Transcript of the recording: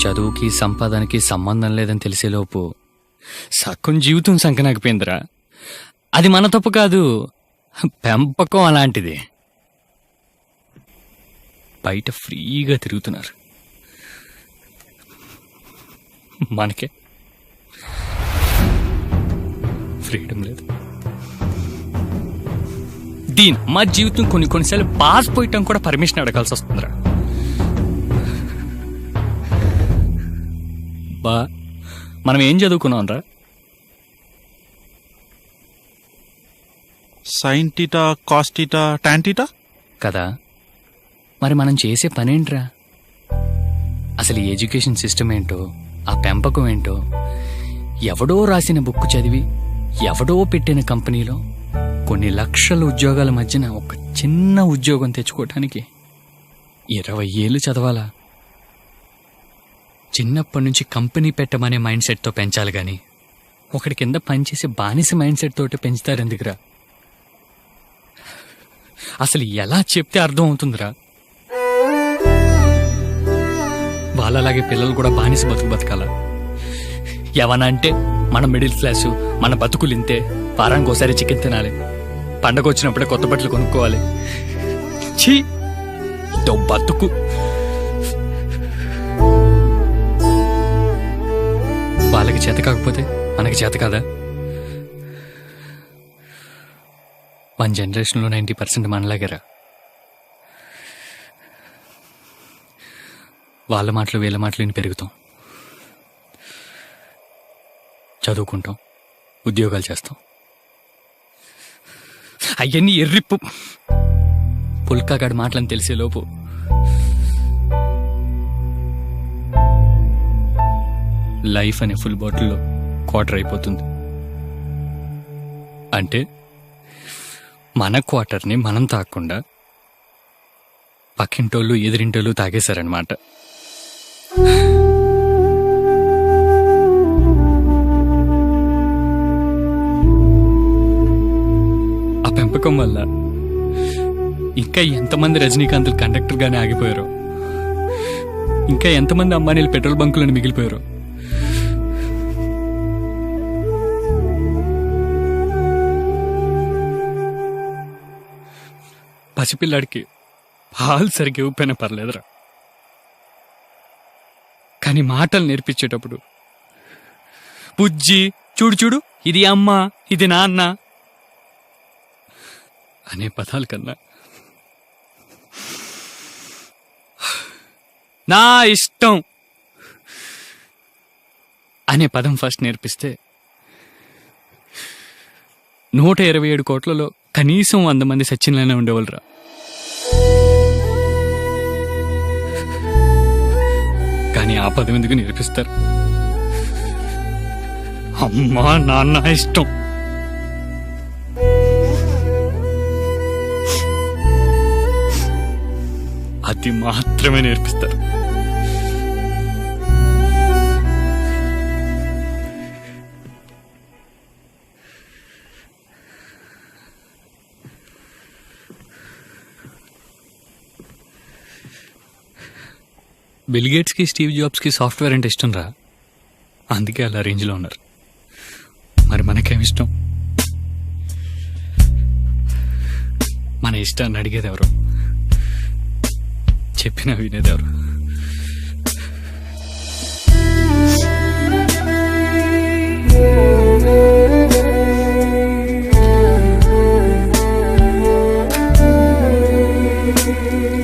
చదువుకి సంపాదనకి సంబంధం లేదని తెలిసేలోపు సగం జీవితం సంకనాకపోయిందిరా. అది మన తప్పు కాదు, పెంపకం అలాంటిది. బయట ఫ్రీగా తిరుగుతున్నారు, మనకే ఫ్రీడమ్ లేదు. దీని మా జీవితం కొన్నిసార్లు పాస్ పోయటం కూడా పర్మిషన్ అడగాల్సి వస్తుందిరా. బా మనం ఏం చదువుకున్నాం రా? Sine theta, cos theta, tan theta కదా. మరి మనం చేసే పనేంట్రా? అసలు ఈ ఎడ్యుకేషన్ సిస్టమ్ ఏంటో, ఆ పెంపకం ఏంటో, ఎవడో రాసిన బుక్ చదివి ఎవడో పెట్టిన కంపెనీలో కొన్ని లక్షల ఉద్యోగాల మధ్యన ఒక చిన్న ఉద్యోగం తెచ్చుకోవటానికి 20 ఏళ్ళు చదవాలా? చిన్నప్పటి నుంచి కంపెనీ పెట్టమనే మైండ్ సెట్తో పెంచాలి గాని ఒకటి కింద పనిచేసే బానిస మైండ్ సెట్ తోటి పెంచుతారు ఎందుకురా? అసలు ఎలా చెప్తే అర్థం అవుతుందిరా? వాళ్ళలాగే పిల్లలు కూడా బానిస బతకాల. ఏమన్నా అంటే మన మిడిల్ క్లాసు, మన బతుకులు ఇంతే, వారానికి ఒకసారి చికెన్ తినాలి, పండగ వచ్చినప్పుడే కొత్త బట్టలు కొనుక్కోవాలి. ఛీ, ఇదో బతుకు. వాళ్ళకి చేత కాకపోతే మనకి చేత కాదా? 1 జనరేషన్లో 90% మనలాగేరా. వాళ్ళ మాటలు వీళ్ళ మాటలు విని పెరుగుతాం, చదువుకుంటాం, ఉద్యోగాలు చేస్తాం. అవన్నీ ఎర్రిప్పు పుల్కాగాడి మాటలని తెలిసేలోపు లైఫ్ అనే ఫుల్ బాటిల్లో క్వార్టర్ అయిపోతుంది. అంటే మన క్వార్టర్ని మనం తాగకుండా పక్కింటోళ్ళు ఎదిరింటోళ్ళు తాగేశారనమాట. ఆ పెంపకం వల్ల ఇంకా ఎంతమంది రజనీకాంత్లు కండక్టర్గానే ఆగిపోయారో, ఇంకా ఎంతమంది అంబానీలు పెట్రోల్ బంకులను మిగిలిపోయారో. పసిపిల్లాడికి పాలు సరిగ్గా ఇవ్వకపోయినా పర్లేదురా, కానీ మాటలు నేర్పించేటప్పుడు బుజ్జి, చూడు చూడు, ఇది అమ్మ, ఇది నాన్న అనే పదాల కన్నా నా ఇష్టం అనే పదం ఫస్ట్ నేర్పిస్తే 127 కోట్లలో కనీసం 100 మంది సచిన్లైనా ఉండేవాళ్ళరా. కానీ ఆ పదం ఎందుకు నేర్పిస్తారు? అమ్మా నాన్న ఇష్టం. అది మాత్రమే నేర్పిస్తారు. బిల్ గేట్స్కి, స్టీవ్ జాబ్స్కి సాఫ్ట్వేర్ అంటే ఇష్టం రా, అందుకే అలా రేంజ్లో ఉన్నారు. మరి మనకేమి ఇష్టం? మన ఇష్టాన్ని అడిగేది ఎవరు, చెప్పినా వినేది ఎవరు?